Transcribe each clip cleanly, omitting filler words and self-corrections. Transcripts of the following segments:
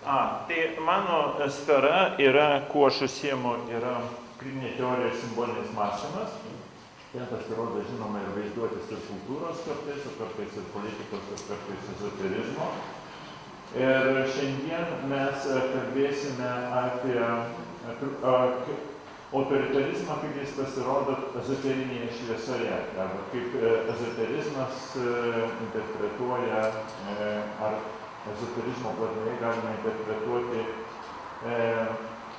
Tai mano sfera yra, kuo aš užsiemu, yra kritinė teorija ir simbolinis mąstymas. Ten pasirodo, žinoma, ir vaizduotės ir kultūros kartais, o kartais ir politikos, ir kartais ezoterizmo. Ir šiandien mes kalbėsime apie autoritarizmą, kaip jis pasirodo ezoterinėje šviesoje, arba kaip ezoterizmas interpretuoja, ar ezoterizmo plotmėje galima interpretuoti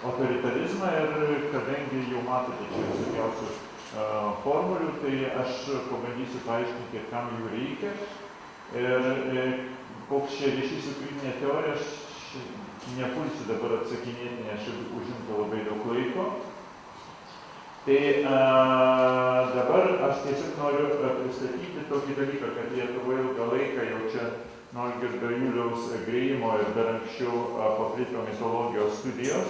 autoritarizmą. Ir kadangi jau matote čia visokiausių formulių, tai aš pabandysiu paaiškinti, kam jų reikia. Ir koks čia ryšys su kritinė teorija, aš nepulsiu dabar atsakinėti, nes čia užimta labai daug laiko. Tai dabar aš tiesiog noriu pristatyti tokį dalyką, kad Lietuvoje ilgą laiką jau čia nuo Algirdo Juliaus Greimo ir dar anksčiau paplito mitologijos studijos.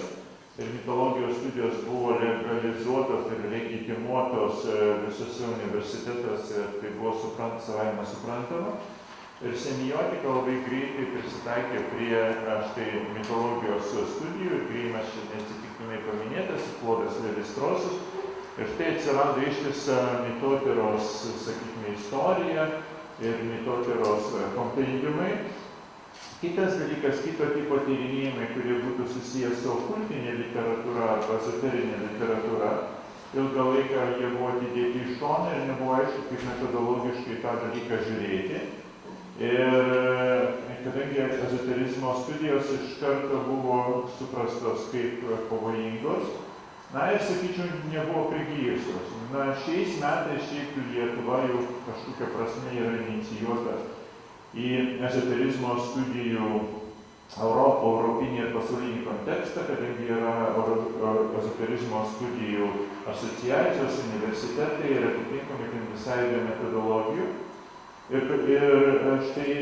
Ir mitologijos studijos buvo legalizuotos ir legitimuotos visose universitetuose, tai buvo savaime suprantama. Ir semiotika labai greitai prisitaikė prie štai mitologijos studijų, ir Greimas čia neatsitiktinai paminėtas, Klodas Levi-Straussas. Ir štai atsirado ištisa mitotyros, sakykime, istorija ir mitotyros kompendiumai. Kitas dalykas, kito tipo tyrinėjimai, kurie būtų susijęs su okultinė literatūra arba ezoterinė literatūra, ilgą laiką jie buvo atidėti į šoną ir nebuvo aišku, kaip metodologiškai tą dalyką žiūrėti. Ir kadangi ezoterizmo studijos iš karto buvo suprastos kaip pavojingos, ir sakyčiau, nebuvo prigijusios. Šiais metais šiaip Lietuva jau kažkokia prasme yra inicijuota į ezoterizmo studijų europinį ir pasaulinį kontekstą, kadangi yra ezoterizmo studijų asociacijos, universitetai ir atitinkamai ten visai be metodologijų. Ir štai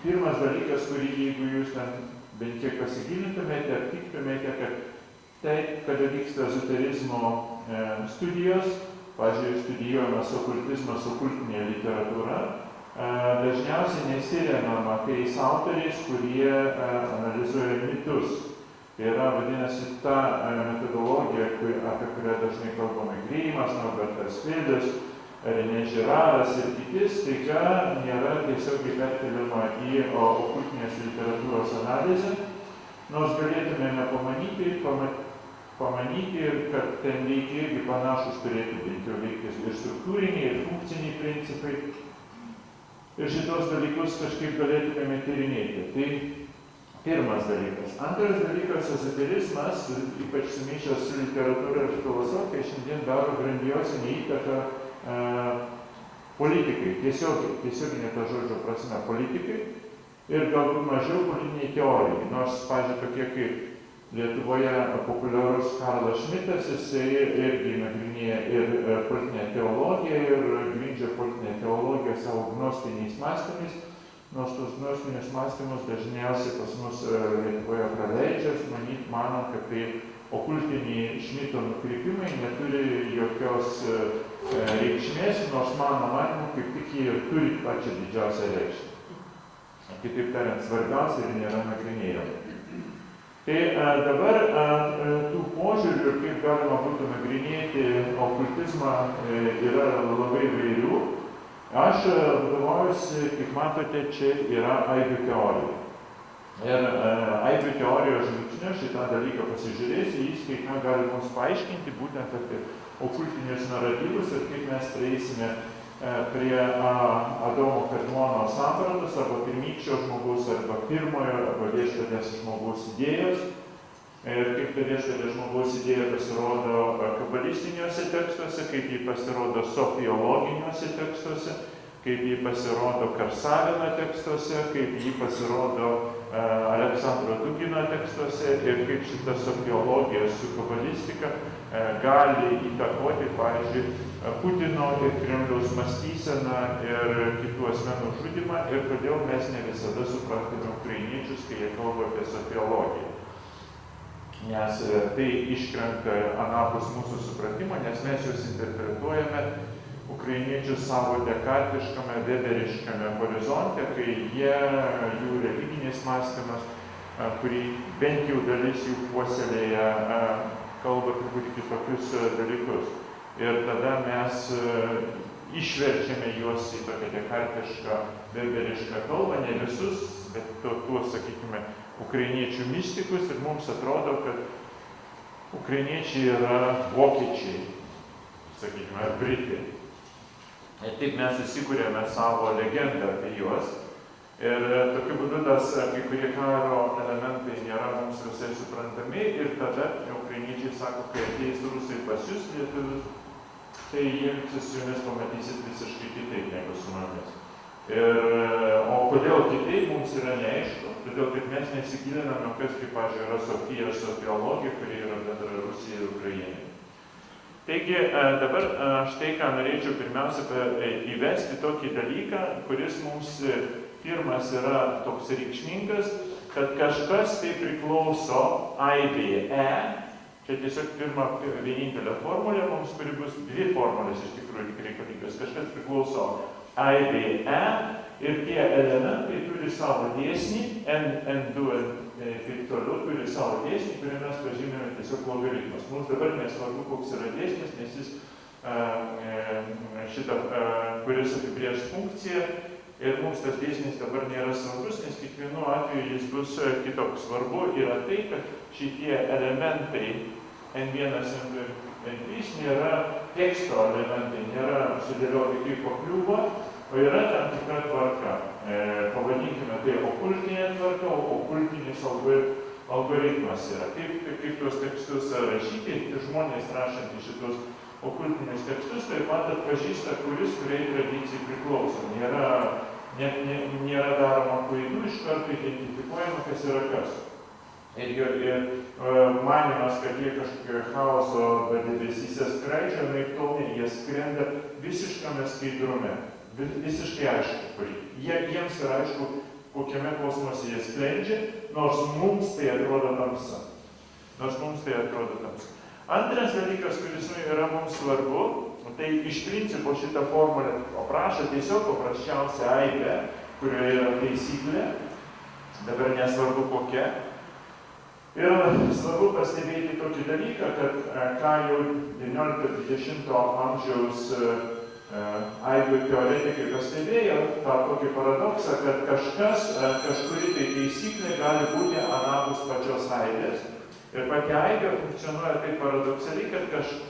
pirmas dalykas, kurį jeigu jūs ten bent kiek pasigilintumėte, aptiktumėte, kad tai, kada vyksta ezoterizmo studijos, pavyzdžiui, studijuojamas okultizmas, okultinė literatūra, dažniausiai nesiremiama tais autoriais, kurie analizuoja mitus. Tai yra, vadinasi, ta metodologija, apie kurią dažnai kalbame Greimas, Norbertas Vilius, Renė Žiraras ir kiti, staiga nėra tiesiog perkeliama į okultinės literatūros analizę, nors galėtumėme pamanyti, kad ten veikia irgi panašus turėtų bent jau veikti ir struktūriniai, ir funkciniai principai. Ir šitos dalykus kažkaip galėtumėme tyrinėti. Tai pirmas dalykas. Antras dalykas, ezoterizmas, ypač sumaišęs su literatūra ir filosofija, šiandien daro grandiozinę įtaką politikai, tiesioginė ta žodžio prasme politikai, ir galbūt mažiau politiniai teorijai. Nors, pavyzdžiui, tokie kaip Lietuvoje populiarus Karlas Šmitas, jisai irgi nagrinėja ir politinę teologiją ir grindžia politinę teologiją savo gnostiniais mąstymais, nors tos gnostinius mąstymus dažniausiai pas mus Lietuvoje praleidžia, manant, kad tai okultiniai Šmito nukrypimai neturi jokios reikšmės, nors mano matymu kaip tik jie ir turi pačią didžiausią reikšmę. Kitaip tariant, svarbiausia ir nėra nagrinėjama. Tai dabar tų požiūrių, kaip galima būtų nagrinėti okultizmą, yra labai įvairių. Aš vadovaujuosi, kaip matote, čia yra aibių teorija. Ir aibių teorijos žvilgsniu šitą dalyką pasižiūrėsiu, jis kaip ką gali mums paaiškinti būtent apie okultinius naratyvus ir kaip mes prieisime prie Adomo Kadmono sampratos arba pirmykščio žmogaus arba pirmojo arba viešpatės žmogaus idėjos. Ir kaip ta viešpatės žmogaus idėja pasirodo kabalistiniuose tekstuose, kaip ji pasirodo sofiologiniuose tekstuose, kaip ji pasirodo Karsavino tekstuose, kaip ji pasirodo Aleksandro Dugino tekstuose ir kaip šita sofiologija su kabalistika gali įtakoti, pavyzdžiui, Putino ir Kremliaus mąstyseną ir kitų asmenų žudymą ir kodėl mes ne visada suprantame ukrainiečius, kai jie kalba apie sofiologiją. Nes tai iškrenta anapus mūsų supratimo, nes mes juos interpretuojame ukrainiečius savo dekartiškame, weberiškame horizonte, kai jų religinis mąstymas kurį bent jau dalis jų puoselėja, kalba truputį kitokius dalykus. Ir tada mes išverčiame juos į tokią dekartišką, berberišką kalbą, ne visus, bet tuos, sakykime, ukrainiečių mistikus, ir mums atrodo, kad ukrainiečiai yra vokiečiai, sakykime, ar britai. Ir taip mes susikūrėme savo legendą apie juos. Ir tokiu būdu kai kurie karo elementai nėra mums visai suprantami, ir tada ukrainiečiai sako, kai ateis rusai pas jūs lietuvius, tai jiems su jumis pamatysit visiškai kitaip negu su mumis. O kodėl kitaip mums yra neaišku, todėl kad mes nesigiliname, kas, kaip, pavyzdžiui, yra Sofija ir sofiologija, kuri yra bendra Rusija ir Ukraina. Taigi dabar štai ką norėčiau pirmiausia įvesti tokį dalyką, kuris mums pirmas yra toks reikšmingas, kad kažkas tai priklauso aibėje E. Čia tiesiog pirma vienintelė formulė mums, kuri bus dvi formulės iš tikrųjų tik reikalingas. Kažkas priklauso aibėje E ir tie elementai turi savo dėsnį, N2 ir taip toliau turi savo dėsnį, kurį mes pažymėme tiesiog logaritmas. Mums dabar nesvarbu, koks yra dėsnis, nes jis kuris apibrėž funkciją, ir mums tas dėsnis dabar nėra svarbus, nes kiekvienu atveju jis bus kitoks. Svarbu yra tai, kad šitie elementai N1, N2, N3 nėra teksto elementai, nėra sudėlioti kaip pakliūva, o yra tam tikra tvarka. Pavadinkime tai okultinė tvarka, o okultinis algoritmas yra. Kaip tuos tekstus rašyti, žmonės rašantys šitus okultinius tekstus taip pat atpažįsta, kuriai tradicijai priklauso. Nėra daroma klaidų, iš karto identifikuojama, kas yra kas. Ir manimas, kad jie kažkokio chaoso debesyse skraidžia, naiptol jie skrenda visiškame skaidrume, visiškai aišku. Jiems yra aišku, kokiame kosmose jie sklendžia, nors mums tai atrodo tamsa. Antras dalykas, kuris yra mums svarbu, tai iš principo šitą formulę aprašo tiesiog paprasčiausią aibę, kurioje yra taisyklė, dabar nesvarbu kokia. Ir svarbu pastebėti tokį dalyką, kad ką jau 19-20 amžiaus aibių teoretikai pastebėjo, tą tokį paradoksą, kad kažkuri tai taisyklė gali būti anapus pačios aibės. Ir pati aibė funkcionuoja taip paradoksaliai,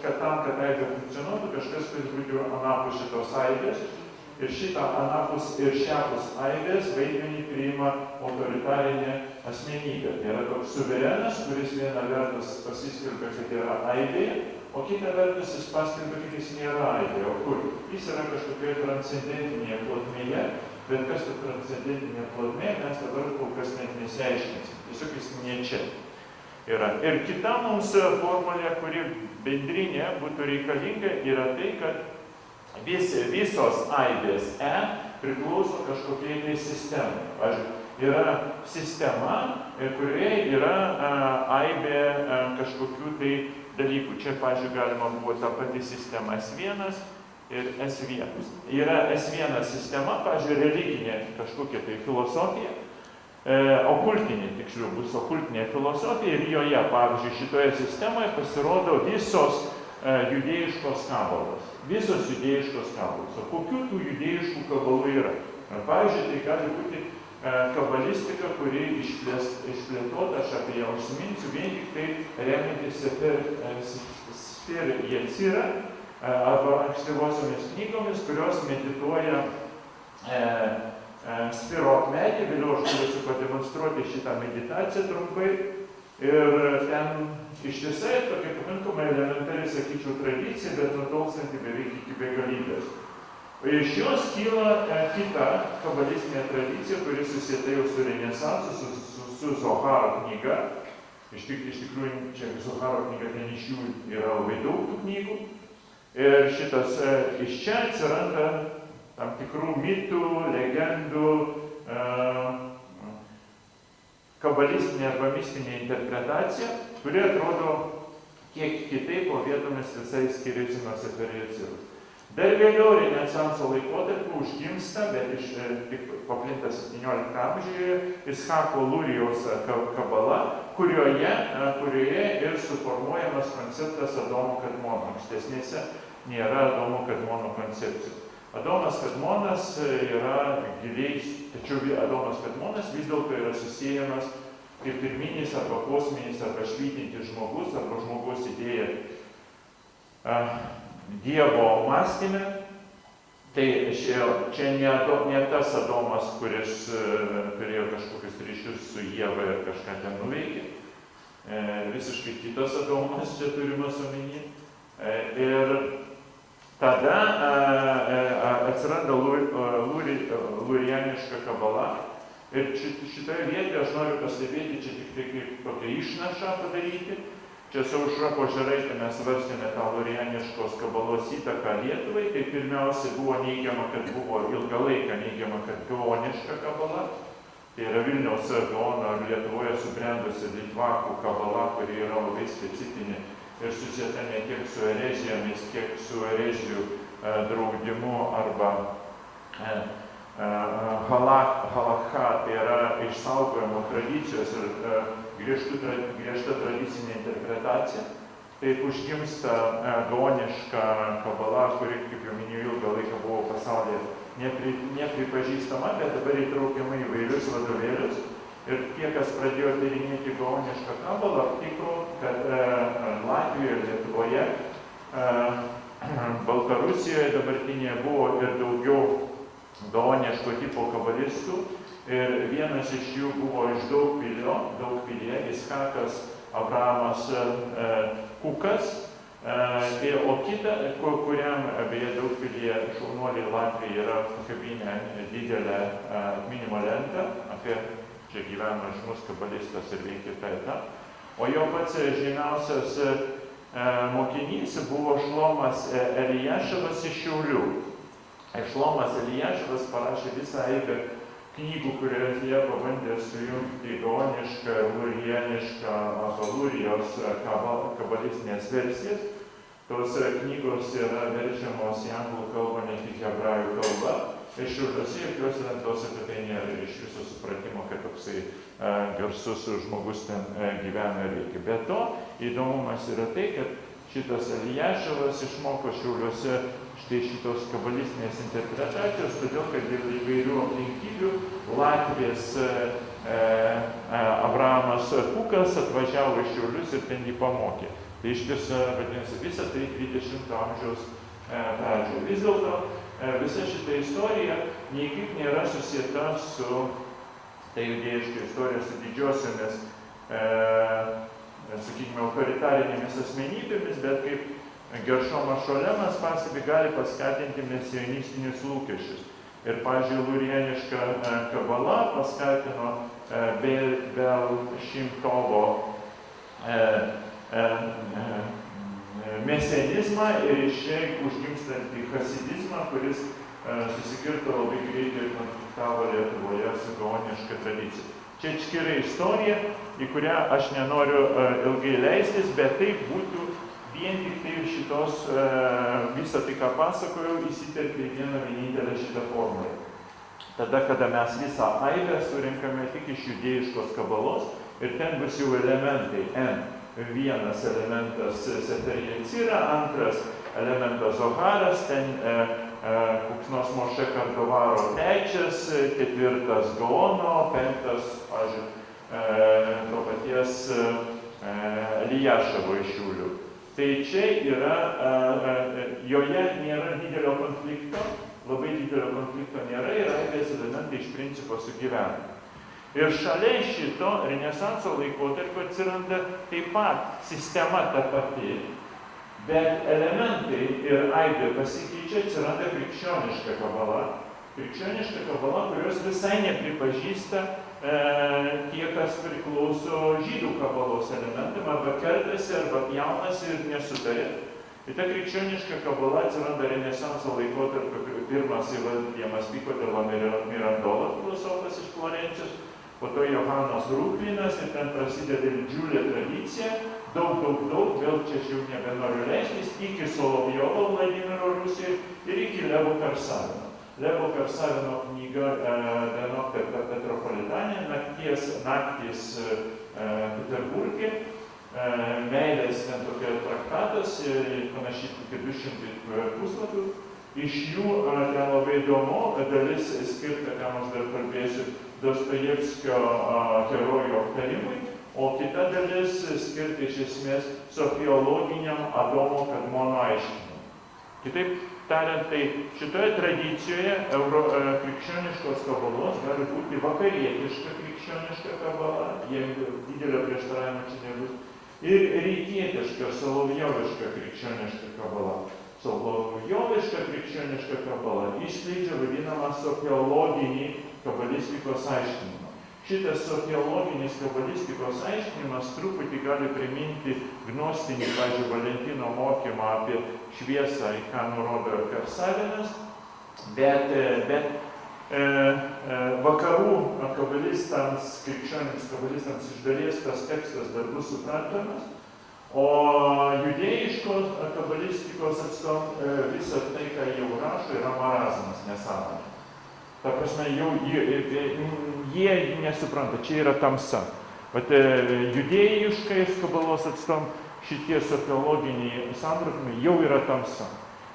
kad tam, kad aibė funkcionuotų, kažkas turi būti anapus šitos aibės. Ir šitą anapus ir šiapus aibės vaidmenį priima autoritarinė asmenybė. Tai yra toks suverenas, kuris viena vertus pasiskelbia, kad yra aibė, o kita vertus jis paskelbia, kad jis nėra aibė. O kur? Jis yra kažkokioje transcendentinėje plotmėje, bet kas ta transcendentinė plotmė, mes dabar kol kas net nesiaiškinsim. Tiesiog jis ne čia yra. Ir kita mums formulė, kuri bendrinė būtų reikalinga, yra tai, kad visos aibės E priklauso kažkokiai tai sistemai. Pavyzdžiui, yra sistema, kurioje yra aibė kažkokių tai dalykų. Čia, pavyzdžiui, galima buvo ta pati sistema S1 ir S1. Yra S1 sistema, pavyzdžiui, religinė kažkokia tai filosofija, okultinė, tiksliau bus okultinė filosofija, ir joje, pavyzdžiui, šitoje sistemoje pasirodo visos judėjiškos kabalos. Visos judėjiškos kabalos. O kokių tų judėjiškų kabalų yra? Pavyzdžiui, tai gali būti kabalistika, kuri išplėtota, aš apie ją užsiminsiu, vien tik tai remiantis Sfer Yetzira arba ankstyvosiomis knygomis, kurios medituoja Sfirot medį. Vėliau aš galėsiu pademonstruoti šitą meditaciją trumpai. Ir ten ištisai tokia pakankamai elementari, sakyčiau, tradicija, bet nutolstanti beveik iki begalybės. Iš jos kyla kita kabalistinė tradicija, kuri susieta jau su Renesansu, su Zoharo knyga. Iš tikrųjų, čia Zoharo knyga, ten iš jų yra labai daug tų knygų. Ir iš čia atsiranda tam tikrų mitų, legendų, kabalistinė arba mistinė interpretacija, kuri atrodo kiek kitaip, o vietomis visai skiriasi nuo Sefer Yetzirus. Dar vėliau Renesanso laikotarpiu užgimsta, bet tik paplinta 17 amžiuje, Ischako Lurijos kabala, kurioje ir suformuojamas konceptas Adomo Kadmono. Ankstesnėse nėra Adomo Kadmono koncepcijų. Adomas Kadmonas yra giliai, tačiau Adomas Kadmonas vis dėlto yra susiejamas kaip pirminis arba kosminis arba švytintis žmogus arba žmogaus idėja Dievo mąstyme. Tai čia ne tas Adomas, kuris turėjo kažkokius ryšius su Ieva ir kažką ten nuveikė. Visiškai kitas Adomas čia turimas omeny. Ir tada atsiranda lurijaniška kabala. Ir šitoje vietoje aš noriu pastebėti, čia tik tai kaip tokią išnašą padaryti. Čia su Aušra Požeraite mes svarstėme tą lurijaniškos kabalos įtaką Lietuvai. Tai pirmiausia buvo neigiama, kad buvo ilgą laiką neigiama, kad gaoniška kabala. Tai yra Vilniaus Gaono ir Lietuvoje subrendusi litvakų kabala, kuri yra labai specifinė ir susieta ne tiek su erezijomis, kiek su erezijų draudimu arba halakha, tai yra išsaugojimo tradicijos ir griežta tradicinė interpretacija. Taip užgimsta gaoniška kabala, kuri, kaip jau minėjau, ilgą laiką buvo pasaulyje nepripažįstama, bet dabar įtraukiama į vairius vadovėlius. Ir tie, kas pradėjo tyrinėti gaonišką kabalą, aptiko, kad Latvijoje ir Lietuvoje, Baltarusijoje dabartinėje buvo ir daugiau gaoniško tipo kabalistų. Ir vienas iš jų buvo iš Daugpilyje, Ischakas Abrahamas Kukas, o kita, kuriam beje Daugpilyje šaunuoliai Latvijai yra pakabinę didelę atminimo lentą apie čia gyveno žymus kabalistas ir veikė tą. O jo pats žymiausias mokinys buvo Šlomas Elijaševas iš Šiaulių. Šlomas Elijaševas parašė visą eilę knygų, kurias jie pabandė sujungti gaonišką, lurijanišką arba lurijos kabalistinės versijas. Tos knygos yra verčiamos į anglų kalbą, ne tik hebrajų kalba. Ir Šiauliuose jokios lentos apie tai nėra, iš viso supratimo, kad toksai garsus žmogus ten gyvena ir veikia. Be to, įdomumas yra tai, kad šitas Elijaševas išmoko Šiauliuose štai šitos kabalistinės interpretacijos, todėl, kad dėl įvairių aplinkybių Latvijos Abrahamas Kukas atvažiavo iš Šiaulius ir ten jį pamokė. Tai iš tiesų, vadinasi, visą tai 20 amžiaus pradžioje. Vis dėlto, visa šita istorija niekaip nėra susieta su, tai judėjiška istorija, su didžiosiomis, sakykime, autoritarinėmis asmenybėmis, bet kaip Geršomas Šolemas pastebi, gali paskatinti mesianistinius lūkesčius. Ir, pavyzdžiui, lurijaniška kabala paskatino Belšimtovo mesianizmą ir iš čia užgimstantį hasidizmą, kuris susikirto labai greitai ir konfliktavo Lietuvoje su gaoniška tradicija. Čia atskira istorija, į kurią aš nenoriu ilgai leistis, bet tai būtų vien tik tai šitos, visą tai, ką pasakojau, įsiterpė vieną vienintelę šitą formulę. Tada, kada mes visą aibę surinkame tik iš judėjiškos kabalos ir ten bus jau elementai N. Vienas elementas Sefer Yetzira, antras elementas Zoharas, ten koks nors Moše Kardovaro trečias, ketvirtas Gaono, penktas, pavyzdžiui, to paties Elijaševo iš Šiaulių. Tai čia yra, joje nėra didelio konflikto, labai didelio konflikto nėra ir aibės elementai iš principo sugyvena. Ir šalia šito Renesanso laikotarpio atsiranda taip pat sistema ta pati, bet elementai ir aibė pasikeičia, atsiranda krikščioniška kabala. Krikščioniška kabala, kurios visai nepripažįsta tie, kas priklauso žydų kabalos elementam, arba kertasi, arba pjaunasi ir nesutarė. Ir ta krikščioniška kabala atsiranda Renesanso laikotarpio, pirmas įvardijamas Pico della Mirandola, filosofas iš Florencijos, po to Johanas Rūplinas ir ten prasideda didžiulė tradicija, daug, vėl čia aš jau nebenoriu leistis, iki Solovjovo Vladimiro Rusijoje ir iki Levo Karsavino. Levo Karsavino knyga Denokta Petropolitane, naktys Peterburge, meilės ten tokia traktatas, panašiai kokie 200 puslapių. Iš jų ten labai įdomu, dalis skirta, ką aš dar kalbėsiu, Dostojevskio herojų aptarimui, o kita dalis skirta iš esmės sofiologiniam Adomo Kadmono aiškinimui. Kitaip tariant, tai šitoje tradicijoje krikščioniškos kabalos gali būti vakarietiška krikščioniška kabala, jeigu didelio prieštaravimo čia nebus, ir rytietiška, solovjoviška krikščioniška kabala. Solovjoviška krikščioniška kabala išskleidžia vadinamą sofiologinį kabalistikos aiškinimą. Šitas sofiologinis kabalistikos aiškinimas truputį gali priminti gnostinį, pavyzdžiui, Valentino mokymą apie šviesą, į ką nurodo Karsavinas, bet vakarų kabalistams, krikščionims kabalistams iš dalies tas tekstas dar bus suprantamas, o judėjiškos kabalistikos atstovam visą tai, ką jau rašo, yra marazmas, nesąmonė. Ta prasme, jau jie nesupranta, čia yra tamsa. Bet judėjiškais kabalos atstovam šitie sofiologiniai sampratimai jau yra tamsa.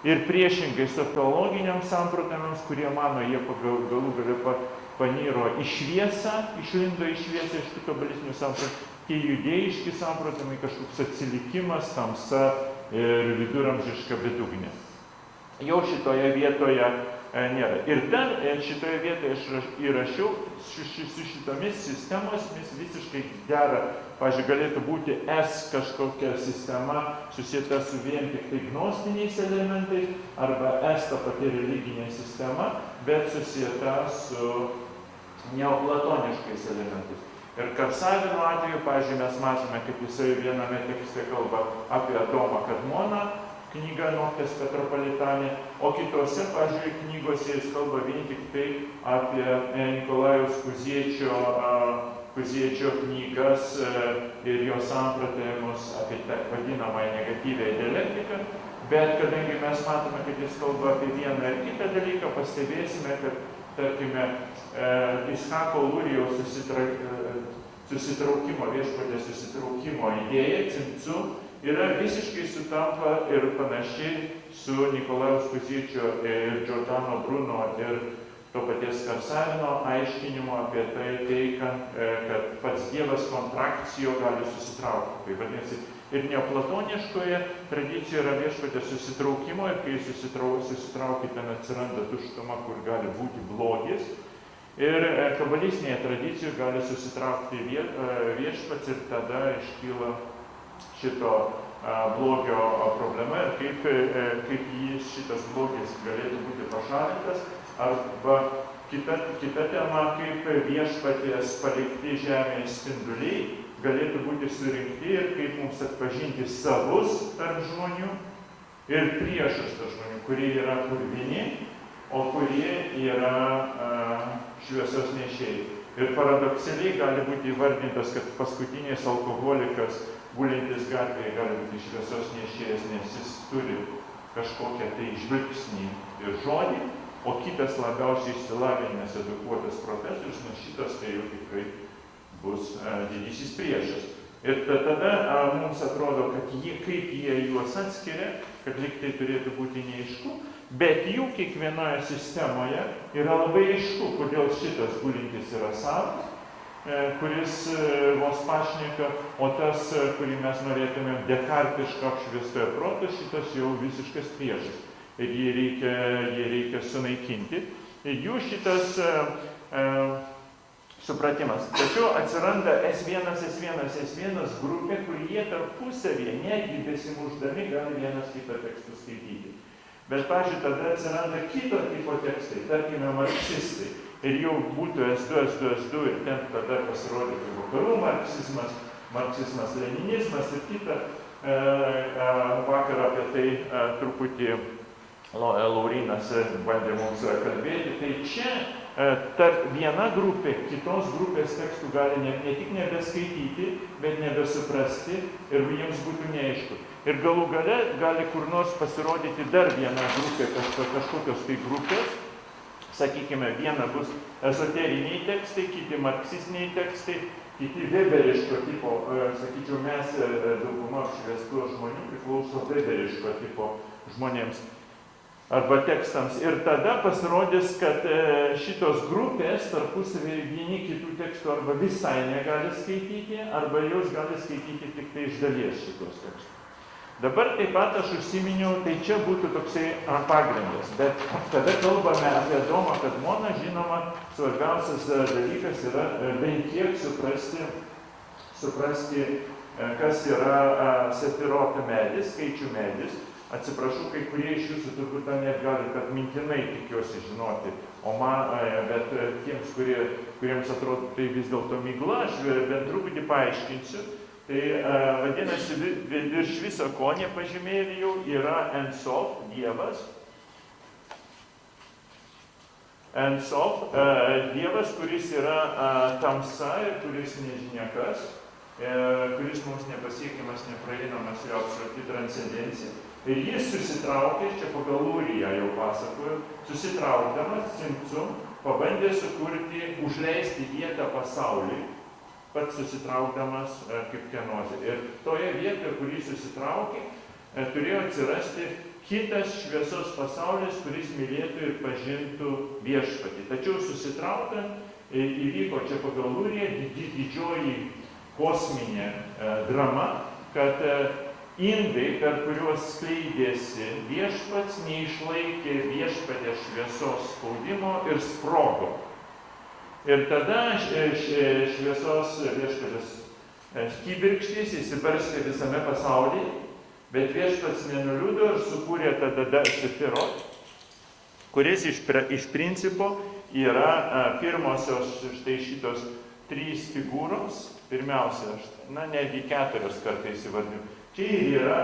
Ir priešingai sofiologiniams sampratimams, kurie mano, jie galų gale paniro į šviesą, išlindo į šviesą iš tų kabalistinių sampratimų, tie judėjiški sampratimai kažkoks atsilikimas, tamsa ir viduramžiška bedugnė. Jau šitoje vietoje nėra. Ir dar šitoje vietoje aš įrašiau su šitomis sistemomis visiškai dera. Pavyzdžiui, galėtų būti S kažkokia sistema susieta su vien tik tai gnostiniais elementais, arba S ta pati religinė sistema, bet susieta su neoplatoniškais elementais. Ir Karsavino atveju, pavyzdžiui, mes matome, kaip jisai viename tekste kalba apie Adomą Kadmoną, knyga Noktes Petropolitane, o kitose, pavyzdžiui, knygose jis kalba vien tik tai apie Nikolajaus Kuziečio knygas ir jo sampratavimus apie vadinamąją negatyvią dialektiką, bet kadangi mes matome, kad jis kalba apie vieną ar kitą dalyką, pastebėsime, kad, tarkime, Ischako Lurijaus susitraukimo, viešpatės susitraukimo idėja, Cimcu, yra visiškai sutampa ir panašiai su Nikolajaus Kuziečio ir Giordano Bruno ir to paties Karsavino aiškinimu apie tai, kad pats Dievas kontrakcijo gali susitraukti. Tai vadinasi, ir neoplatoniškoje tradicijoje yra viešpatės susitraukimo ir kai susitraukia, ten atsiranda tuštuma, kur gali būti blogis. Ir kabalistinėje tradicijoje gali susitraukti viešpats ir tada iškyla šito blogio problema ir kaip šitas blogis galėtų būti pašalintas. Arba kita tema, kaip viešpaties palikti žemėje spinduliai galėtų būti surinkti ir kaip mums atpažinti savus tarp žmonių ir priešus tarp žmonių, kurie yra purvini, o kurie yra šviesos nešėjai. Ir paradoksaliai gali būti įvardintas, kad paskutinis alkoholikas gulintis gatvėje gali būti šviesos nešėjas, nes jis turi kažkokią tai žvilgsnį ir žodį, o kitas labiausiai išsilavinęs, edukuotas profesorius, nes šitas tai jau tikrai bus didysis priešas. Ir tada mums atrodo, kad kaip jie juos atskiria, kad lyg tai turėtų būti neaišku, bet jų kiekvienoje sistemoje yra labai aišku, kodėl šitas gulintis yra savas, kuris vos pašneka, o tas, kurį mes norėtume dekartišką apšviestoje proto, šitas jau visiškas priešas. Ir jį reikia sunaikinti. Ir jų šitas supratimas. Tačiau atsiranda S1 grupė, kur jie tarpusavyje, netgi besimušdami, gali vienas kitą tekstą skaityti. Bet, pavyzdžiui, tada atsiranda kito tipo tekstai, tarkime, marksistai. Ir jau būtų S2 ir ten tada pasirodytų vakarų marksizmas, leninizmas ir kita. Vakar apie tai truputį Laurynas bandė mums kalbėti. Tai čia viena grupė kitos grupės tekstų gali ne tik nebeskaityti, bet nebesuprasti ir jiems būtų neaišku. Ir galų gale gali kur nors pasirodyti dar viena grupė, kažkokios tai grupės. Sakykime, viena bus ezoteriniai tekstai, kiti marksistiniai tekstai, kiti weberiško tipo, sakyčiau, mes dauguma apšviestų žmonių priklauso weberiško tipo žmonėms arba tekstams. Ir tada pasirodys, kad šitos grupės tarpusavį vieni kitų tekstų arba visai negali skaityti, arba jos gali skaityti tik tai iš dalies šitos tekstus. Dabar taip pat aš užsiminiau, tai čia būtų toksai pagrindas, bet kada kalbame apie Adomą Kadmoną, žinoma, svarbiausias dalykas yra bent kiek suprasti, kas yra sefirot medis, skaičių medis. Atsiprašau, kai kurie iš jūsų turbūt net gali, kad mintinai tikiuosi žinoti, bet tiems, kuriems atrodo tai vis dėlto migla, aš bent truputį paaiškinsiu. Tai vadinasi, virš viso ko nepažymėjau yra Ensof, Dievas. Ensof, Dievas, kuris yra tamsa ir kuris nežinia kas, kuris mums nepasiekiamas, nepraeinamas, jo absoliuti transcendencija. Ir jis susitraukė, čia pagal Lūriją jau pasakoju, susitraukdamas, Cimcum, pabandė sukurti, užleisti vietą pasauliui, pats susitraukdamas kaip kenozė. Ir toje vietoje, kurį susitraukė, turėjo atsirasti kitas šviesos pasaulis, kuris mylėtų ir pažintų viešpatį. Tačiau susitraukiant įvyko čia pagal Lūriją didžioji kosminė drama, kad indai, per kuriuos skleidėsi viešpats, neišlaikė viešpatės šviesos spaudimo ir sprogo. Ir tada šviesos viešpatės kibirkštys įsibarstė visame pasaulyje, bet viešpats nenuliūdo ir sukūrė tada sefirot, kuris iš principo yra pirmosios štai šitos 3 figūros. Pirmiausia, netgi 4 kartais įvardinu. Čia ir yra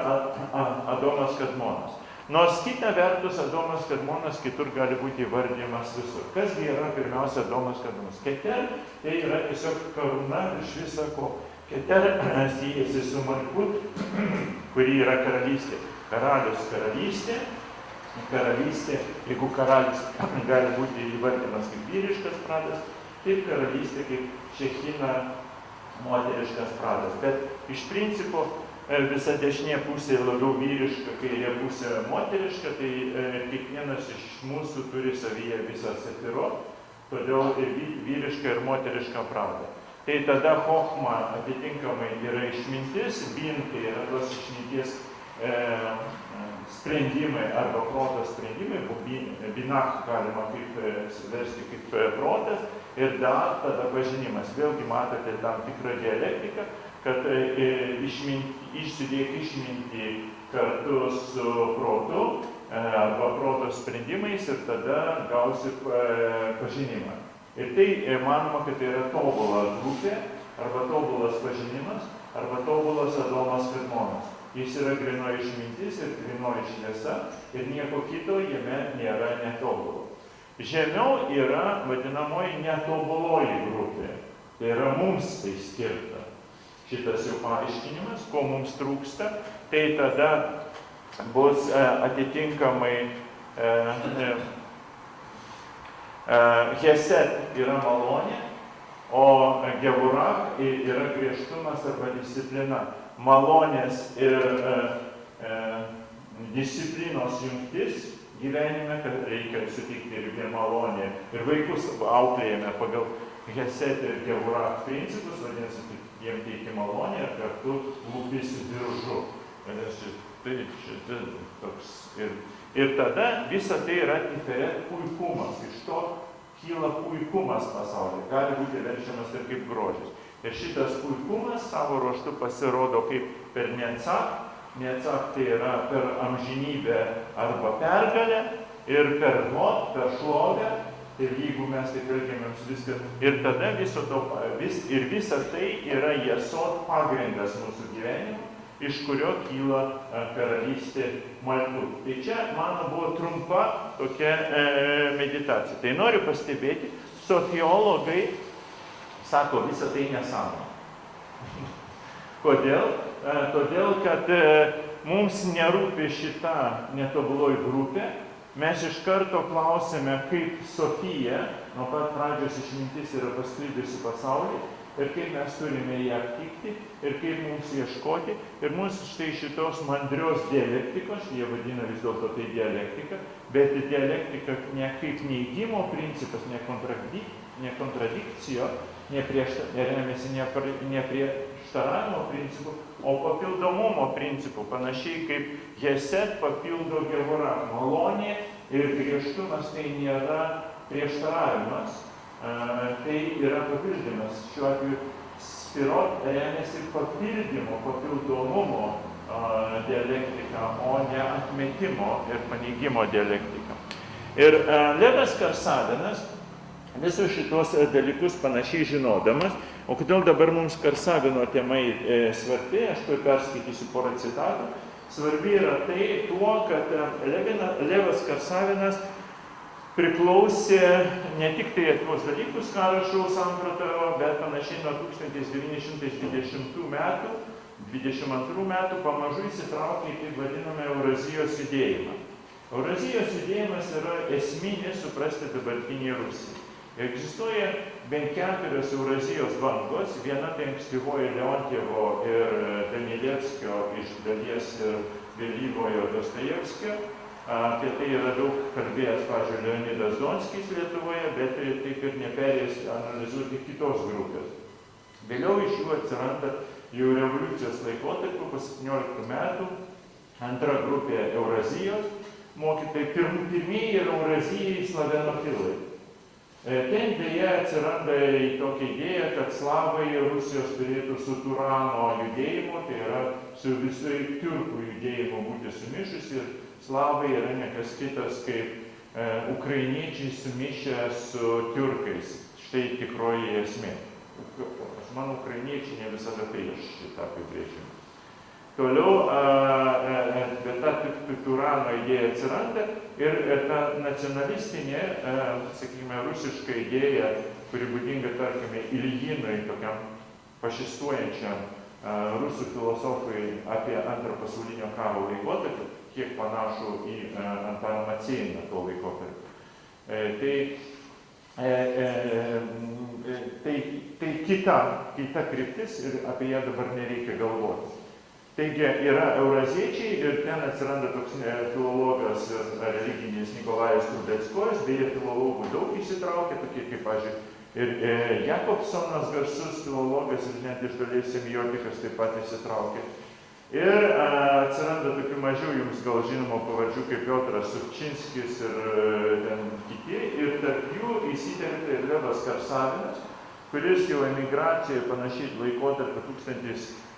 Adomas Kadmonas. Nors kita vertus, Adomas Kadmonas kitur gali būti įvardyjamas visur. Kasgi yra pirmiausia Adomas Kadmonas? Keter tai yra tiesiog karūna virš viso ko. Keter siejasi su Malkut, kuri yra karalystė. Karalius karalystė. Karalystė, jeigu karalis gali būti įvardymas kaip vyriškas pradas, taip karalystė kaip Šechina moteriškas pradas. Bet iš principo visa dešinė pusė labiau vyriška, kairė pusė moteriška, tai kiekvienas iš mūsų turi savyje visą sefirot, todėl vyriška ir moteriška pravda. Tai tada chochma atitinkamai yra išmintis, bin tai yra tos išminties sprendimai arba proto sprendimai, binach galima versti kaip protas, ir dar tada pažinimas. Vėlgi matote tam tikrą dialektiką, kad išsidėk išmintį kartu su protu arba proto sprendimais ir tada gausi pažinimą. Ir tai manoma, kad tai yra tobula grupė, arba tobulas pažinimas, arba tobulas Adomas Kadmonas. Jis yra grinoji išmintis ir grinoji šviesa ir nieko kito jame nėra netobulo. Žemiau yra vadinamoji netobuloji grupė. Tai yra mums tai skirta. Šitas jau paaiškinimas, ko mums trūksta, tai tada bus atitinkamai Hesed yra malonė, o Gevurah yra griežtumas arba disciplina. Malonės ir disciplinos jungtis gyvenime, kad reikia sutikti ir malonė. Ir vaikus auklėjame pagal Hesed ir Gevurah principus, vadinasi, jiem teiki malonė ir kartu lūpisi diržu. Ir tada visa tai yra tiferet puikumas. Iš to kyla puikumas pasaulyje. Gali būti verčiamas ir kaip grožis. Ir šitas puikumas savo ruožtu pasirodo kaip per Netzach. Netzach tai yra per amžinybę arba pergalę ir per Hod, per šlovę. Ir jeigu mes taip elgiamės viską, ir tada visa tai yra Jesod pagrindas mūsų gyvenimo, iš kurio kyla karalystė Malkut. Tai čia mano buvo trumpa tokia meditacija. Tai noriu pastebėti, sofiologai sako, visą tai nesąmonė. Kodėl? Todėl, kad mums nerūpi šita netobuloji grupė, mes iš karto klausėme, kaip Sofija, nuo pat pradžios išmintis yra pasklidusi pasaulį, ir kaip mes turime ją aptikti, ir kaip mums ieškoti. Ir mums štai šitos mandrios dialektikos, jie vadina vis dėlto tai dialektika, bet dialektika ne kaip neigimo principas, ne kontradikcijo, remiasi ne prieštaravimo principu, o papildomumo principu, panašiai kaip Hesed papildo Gevora. Malonė ir griežtumas tai nėra prieštaravimas, tai yra papildymas. Šiuo atveju spirot remiasi papildymo, papildomumo dialektika, o ne atmetimo ir paneigimo dialektika. Ir Levas Karsavinas visus šitos dalykus panašiai žinodamas, o kodėl dabar mums Karsavino temai svarbi, aš tuoj perskaitysiu porą citatų. Svarbi yra tai tuo, kad Levas Karsavinas priklausė ne tik tai tuos dalykus, ką rašau samprotavo, bet panašiai nuo 1920 metų, 22 metų pamažu įsitraukė į taip vadinamą Eurazijos judėjimą. Eurazijos judėjimas yra esminis suprasti dabartinį Rusiją. Egzistuoja bent 4 Eurazijos bangos, viena tai ankstyvoji Leontjevo ir Danilevskio iš dalies ir vėlyvojo Dostojevskio. Apie tai yra daug kalbėjęs, pavyzdžiui, Leonidas Donskis Lietuvoje, bet taip ir neperėjęs analizuoti kitos grupės. Vėliau iš jų atsiranda jau revoliucijos laikotarpiu po 17 metų antra grupė Eurazijos mokytojai. Pirmieji yra Eurazijai slavenofilai. Ten beje atsiranda tokia idėja, kad slavai Rusijos turėtų su Turano judėjimu, tai yra su visai tiurkų judėjimu būti sumišus, ir slavai yra nekas kitas kaip ukrainiečiai sumišę su tiurkais. Štai tikroji esmė. Aš manau, ukrainiečiai ne visada prieš šitą apibrėžimą. Toliau, bet ta Turano idėja atsiranda ir ta nacionalistinė, sakykime, rusiška idėja, kuri būdinga, tarkime, Iljinui, tokiam fašistuojančiam rusų filosofui apie Antrojo pasaulinio karo laikotarpį, kiek panašų į Antaną Maceiną to laikotarpį. Tai kita kryptis ir apie ją dabar nereikia galvoti. Taigi yra euraziečiai ir ten atsiranda toks filologas ir religinis Nikolajus Trubeckojus, beje, filologų daug įsitraukia, tokie kaip, pavyzdžiui, ir Jakobsonas garsus filologas ir net iš dalies semiotikas taip pat įsitraukia. Ir atsiranda tokių mažiau jums gal žinomo pavardžių kaip Piotras Suvčinskis ir kiti, ir tarp jų įsiterpia ir Levas Karsavinas, kuris jau emigracijoje panašiai laikotarpį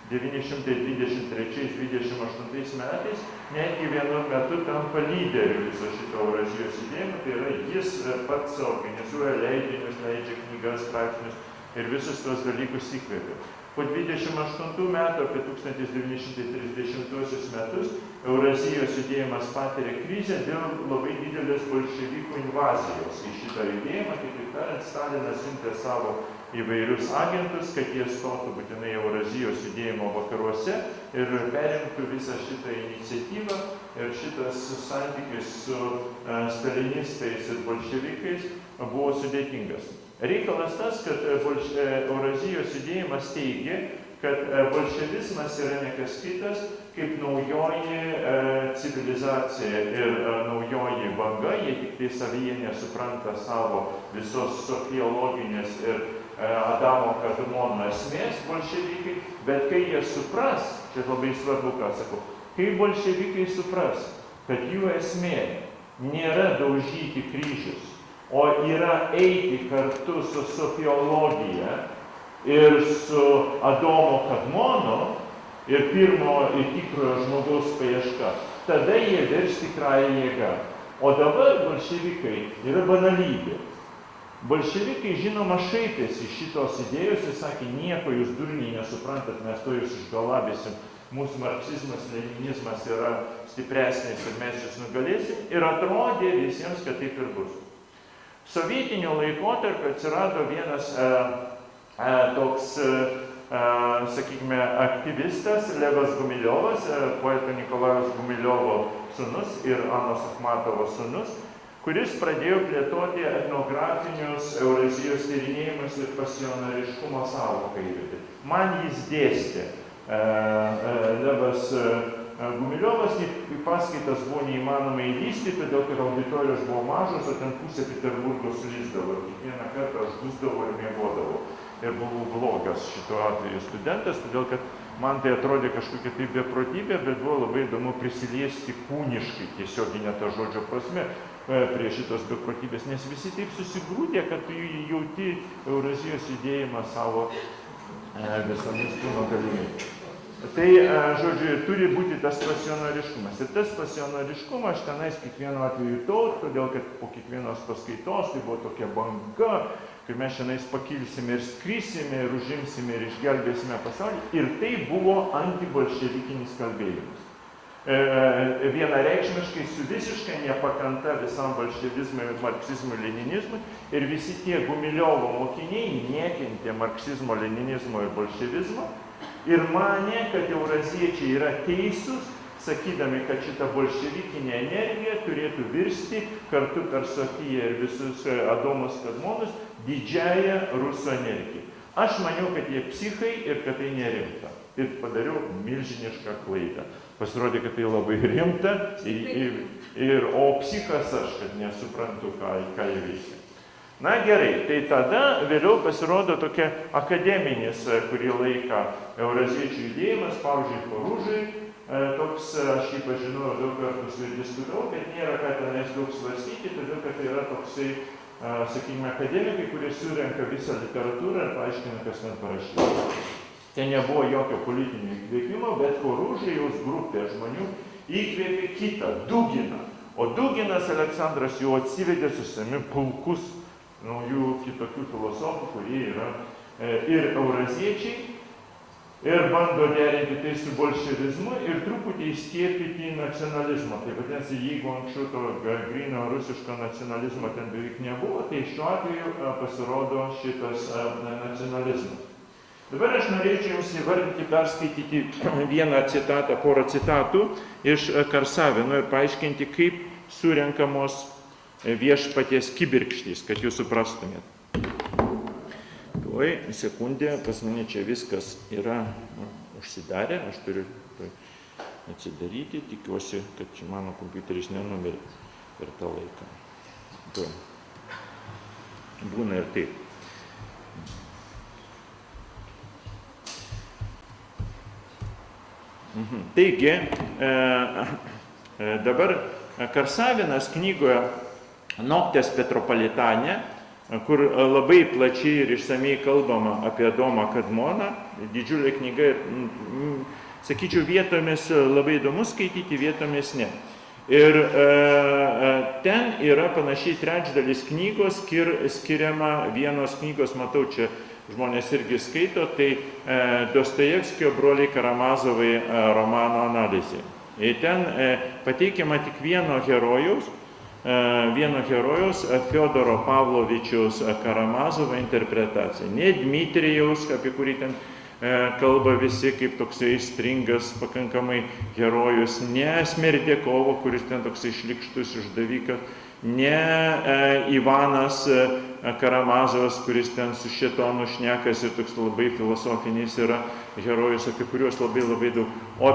1923-1928 metais netgi vienu metu tampa lyderiu viso šito Eurazijos judėjimo, tai yra jis pats organizuoja leidinius, leidžia knygas, straipsnius ir visus tos dalykus įkvėpė. Po 28 metų, apie 1930 metus, Eurazijos judėjimas patiria krizę dėl labai didelės bolševikų invazijos į šitą judėjimą. Kitaip tariant, Stalinas siuntė savo įvairius agentus, kad jie stotų būtinai Eurazijos judėjimo vakaruose ir perimtų visą šitą iniciatyvą. Ir šitas santykis su stalinistais ir bolševikais buvo sudėtingas. Reikalas tas, kad Eurazijos judėjimas teigia, kad bolševizmas yra nekas kitas kaip naujoji civilizacija ir naujoji banga. Jie tik tai savyje nesupranta savo visos sofiologinės ir Adamo Kadmono esmės bolševikai, bet kai jie supras, čia labai svarbu, ką sakau, kai bolševikai supras, kad jų esmė nėra daužyti kryžius, o yra eiti kartu su sofiologija ir su Adomo Kadmonu ir pirmo ir tikrojo žmogaus paieška, tada jie virs tikrąją jėgą. O dabar bolševikai yra banalybė. Bolševikai, žinoma, šaipėsi šitos idėjos ir sakė, nieko jūs durniai nesuprantat, mes to jūs išgalabysim, mūsų marksizmas, leninizmas yra stipresnis ir mes jūs nugalėsim. Ir atrodė visiems, kad taip ir bus. Sovietiniu laikotarpiu atsirado vienas toks, sakykime, aktyvistas Levas Gumiliovas, poeto Nikolajaus Gumiliovo sūnus ir Anos Achmatovo sūnus, kuris pradėjo plėtoti etnografinius Eurazijos tyrinėjimus ir pasionariškumo sąvoką įvedė. Man jis dėstė. Levas Gumiliovas į paskaitas buvo neįmanoma įlysti, todėl kad auditorijos buvo mažos, o ten pusė Peterburgo sulysdavo. Kiekvieną kartą aš busdavau ir miegodavau. Ir buvau blogas šituo atveju studentas, todėl kad man tai atrodė kažkokia tai beprotybė, bet buvo labai įdomu prisiliesti kūniškai, tiesioginė ta žodžio prasme, prie šitos beprotybės, nes visi taip susigrūdė, kad tu jauti Eurazijos judėjimą savo visomis kūno galimybėmis. Tai, žodžiu, turi būti tas pasionariškumas. Ir tas pasionariškumas tenais kiekvienu atveju todėl kad po kiekvienos paskaitos tai buvo tokia banga, kai mes šiandien pakilsime ir skrysime, ir užimsime, ir išgelbėsime pasaulį. Ir tai buvo antibolševikinis kalbėjimas. Vienareikšmiškai su visiškai nepakanta visam bolševizmui, marksizmui, leninizmui. Ir visi tie Gumiliovo mokiniai niekintė marksizmo, leninizmo ir bolševizmo. Ir manė, kad euraziečiai yra teisūs, sakydami, kad šita bolševikinė energija turėtų virsti kartu per Sofiją ir visus Adomus Kadmonus didžiąją rusų energiją. Aš maniau, kad jie psichai ir kad tai nerimta. Ir padariau milžinišką klaidą. Pasirodė, kad tai labai rimta, o psichas aš, kad nesuprantu, ką jie veikia. Na gerai, tai tada vėliau pasirodo tokia akademinis kurį laiką euraziečių judėjimas, pavyzdžiui, Porūžai, toks, aš jį pažinojau daug kartų su ir diskutavau, bet nėra ką tenais daug svarstyti, todėl kad tai yra toksai, sakykime, akademikai, kurie surenka visą literatūrą ir paaiškina, kas ten parašyta. Ten nebuvo jokio politinio įkvėpimo, bet Porūžajaus grupė žmonių įkvėpė kitą, Duginą. O Duginas Aleksandras jau atsivedė su savimi pulkus naujų kitokių filosofų, kurie yra ir euraziečiai, ir bando derinti tai su bolševizmu ir truputį įskiepyti nacionalizmą. Tai vadinasi, jeigu anksčiau to gryno rusiško nacionalizmo ten beveik nebuvo, tai šiuo atveju pasirodo šitas nacionalizmas. Dabar aš norėčiau jums įvardinti, perskaityti vieną citatą, porą citatų iš Karsavino ir paaiškinti, kaip surenkamos viešpaties kibirkštys, kad jūs suprastumėt. Tuoj, sekundė, pas mane čia viskas yra užsidarę, aš turiu atsidaryti, tikiuosi, kad čia mano kompiuteris nenumirė per tą laiką. Tuoj. Būna ir taip. Taigi, dabar Karsavinas knygoje Noktės Petropolitane, kur labai plačiai ir išsamei kalbama apie Adomą Kadmoną, didžiulė knyga ir, sakyčiau, vietomis labai įdomu skaityti, vietomis ne. Ir ten yra panašiai trečdalis knygos skiriama vienos knygos, matau, čia žmonės irgi skaito, tai Dostojevskio broliai Karamazovai romano analizė. Ir ten pateikiama tik vieno herojaus, Fiodoro Pavlovičiaus Karamazovo interpretacija. Ne Dmitrijaus, apie kurį ten kalba visi kaip toksai stringas pakankamai herojus, ne Smerdėkovo, kuris ten toksai šlikštus išdavikas, ne Ivanas Karamazovas, kuris ten su šėtonu šnekas ir toks labai filosofinis yra herojus, apie kuriuos labai daug. O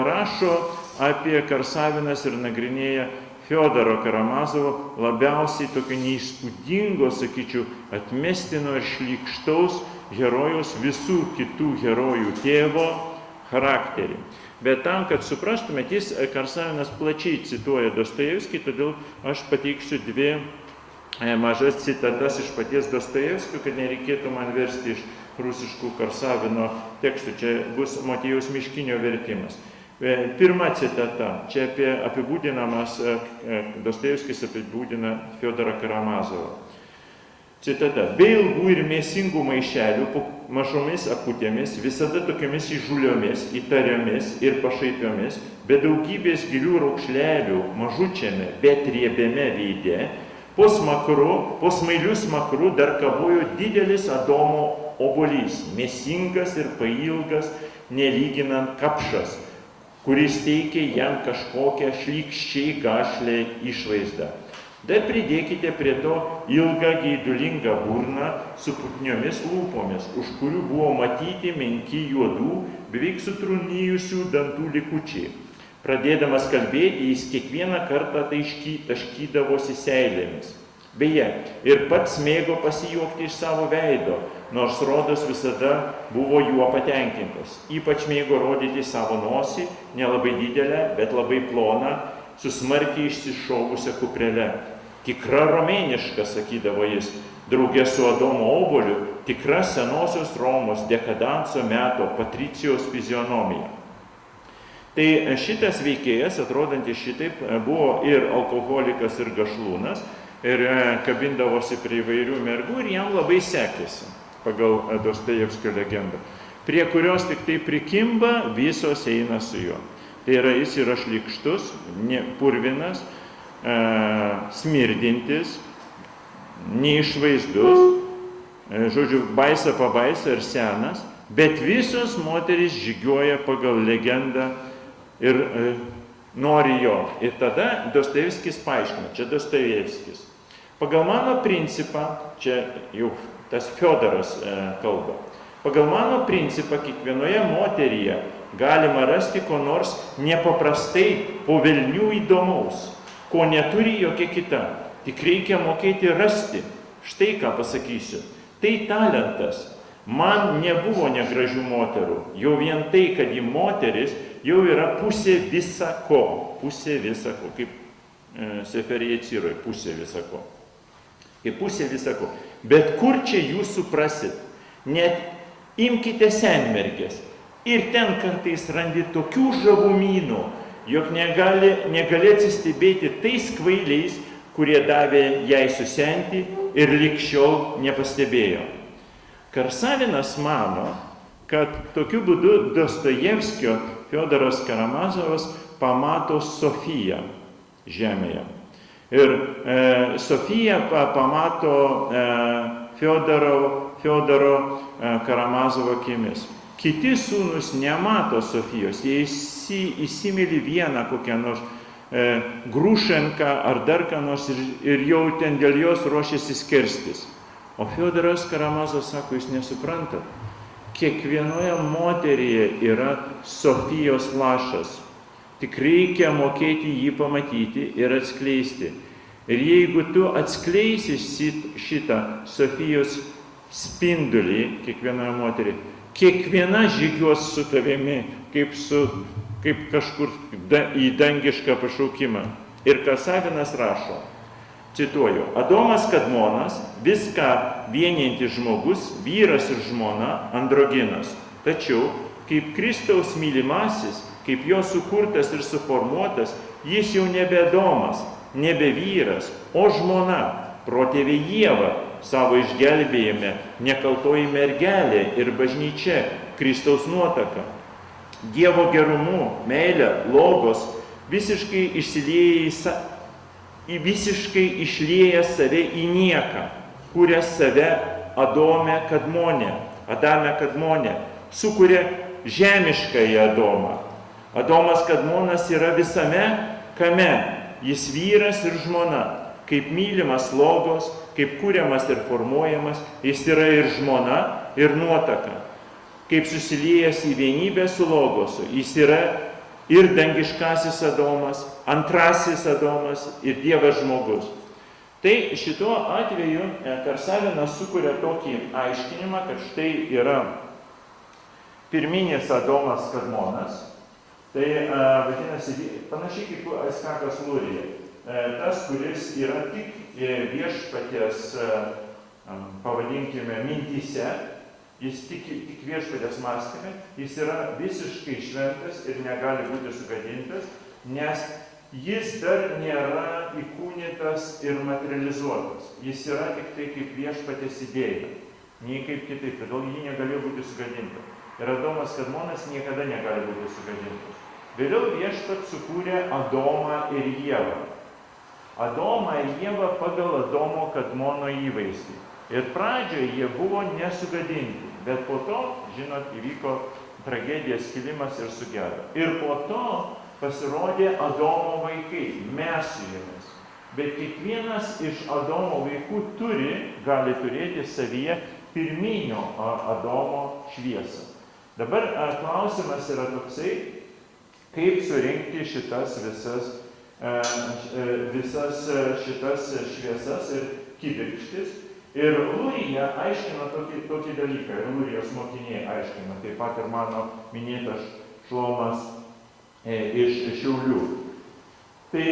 rašo apie Karsavinas ir nagrinėja Fiodoro Karamazovo labiausiai tokio neįspūdingo, sakyčiau, atmestino ir šlykštaus herojaus visų kitų herojų tėvo charakterį. Bet tam, kad suprastumėt, jis Karsavinas plačiai cituoja Dostojevskį, todėl aš pateiksiu dvi mažas citatas iš paties Dostojevskio, kad nereikėtų man versti iš rusiškų Karsavino tekstų. Čia bus Motiejaus Miškinio vertimas. Pirma citata, čia apibūdinamas, Dostojevskis apibūdina Fiodorą Karamazovą. Citata. Be ilgų ir mėsingų maišelių po mažomis akutėmis, visada tokiamis įžuliomis, įtariomis ir pašaipiomis, be daugybės gilių raukšlelių mažučiame, bet riebiame veide, Po smailiu smakru dar kabojo didelis Adomo obuolys, mėsingas ir pailgas, nelyginant kapšas, kuris teikė jam kažkokią šlykščiai gašlę išvaizdą. Dar pridėkite prie to ilgą geidulingą burną su putniomis lūpomis, už kurių buvo matyti menki juodų, beveik sutrūnijusių dantų likučiai. Pradėdamas kalbėti, jis kiekvieną kartą taškydavosi seilėmis. Beje, ir pats mėgo pasijuokti iš savo veido, nors rodos visada buvo juo patenkintas. Ypač mėgo rodyti savo nosį, nelabai didelę, bet labai ploną, su smarkiai išsišovusią kuprelę. Tikra romėniška, sakydavo jis, draugė su Adomo obuoliu, tikra senosios Romos dekadanso meto patricijos fizionomija. Tai šitas veikėjas, atrodantis šitaip, buvo ir alkoholikas, ir gašlūnas, ir kabindavosi prie įvairių mergų, ir jam labai sekėsi, pagal Dostojevskio legendą, prie kurios tik tai prikimba, visos eina su juo. Tai yra, jis yra šlykštus, purvinas, smirdintis, neišvaizdus, žodžiu, baisa pabaisa ir senas, bet visos moterys žygiuoja pagal legendą ir nori jo. Ir tada Dostojevskis paaiškina, čia Dostojevskis. Pagal mano principą, čia jau tas Fiodoras kalba, pagal mano principą kiekvienoje moteryje galima rasti ko nors nepaprastai po velnių įdomaus, ko neturi jokia kita. Tik reikia mokėti rasti. Štai ką pasakysiu. Tai talentas. Man nebuvo negražių moterų. Jau vien tai, kad ji moteris, jau yra pusė visako. Pusė visako. Kaip Seferėje Cyroj, pusė visako. Kaip pusė visako. Bet kur čia jūs suprasit? Net imkite senmergės. Ir ten kartais randi tokių žavumynų, jog negali atsistebėti tais kvailiais, kurie davė jai susenti ir lig šiol nepastebėjo. Karsavinas mano, kad tokiu būdu Dostojevskio Fiodoras Karamazovas pamato Sofiją žemėje. Ir Sofiją pamato Fiodoro Karamazovo akimis. Kiti sūnus nemato Sofijos, jie įsimyli vieną kokią nors Grušenką ar dar ką nors ir jau ten dėl jos ruošiasi skerstis. O Fiodoras Karamazovas sako, jūs nesuprantat, kiekvienoje moteryje yra Sofijos lašas. Tik reikia mokėti jį pamatyti ir atskleisti. Ir jeigu tu atskleisi šitą Sofijos spindulį kiekvienoje moteriai, kiekviena žygiuos su tavimi, kaip kažkur į dangišką pašaukimą. Ir Karsavinas rašo, cituoju, Adomas Kadmonas, viską vienijantis žmogus, vyras ir žmona, androginas. Tačiau, kaip Kristaus mylimasis, kaip jo sukurtas ir suformuotas, jis jau nebe Adomas, nebe vyras, o žmona, protėvė Ieva, savo išgelbėjime, nekaltoji mergelė ir bažnyčia, Kristaus nuotaka. Dievo gerumu, meilė, logos visiškai išlieja save į nieką, kuria save Adame Kadmonė, sukuria žemiškąjį Adomą. Adomas Kadmonas yra visame kame, jis vyras ir žmona, kaip mylimas logos, kaip kuriamas ir formuojamas, jis yra ir žmona, ir nuotaka. Kaip susiliejęs į vienybę su logosu, jis yra ir dangiškasis Adomas, antrasis Adomas ir Dievas žmogus. Tai šituo atveju Karsavinas sukuria tokį aiškinimą, kad štai yra pirminis Adomas Kadmonas, tai vadinasi panašiai kaip Aiskakas Lurija. Tas, kuris yra tik viešpaties, pavadinkime, mintyse, jis tik viešpaties mąstyme, jis yra visiškai šventas ir negali būti sugadintas, nes jis dar nėra įkūnytas ir materializuotas. Jis yra tik tai kaip viešpaties idėja, nei kaip kitaip, todėl jį negalėjo būti sugadintas. Ir Adomas Kadmonas niekada negali būti sugadintas. Vėliau viešpat sukūrė Adomą ir Ievą. Adomą ir Ievą pagal Adomo Kadmono įvaizdį. Ir pradžioje jie buvo nesugadinti, bet po to, žinot, įvyko tragedija, skilimas ir sugedo. Ir po to pasirodė Adomo vaikai, mes su jomis. Bet kiekvienas iš Adomo vaikų gali turėti savyje pirminio Adomo šviesą. Dabar klausimas yra toksai, kaip surinkti šitas visas šitas šviesas ir kibirkštis. Ir Lūrija aiškina tokį dalyką, Lūrijos mokiniai aiškina, taip pat ir mano minėtas Šlomas iš Šiaulių. Tai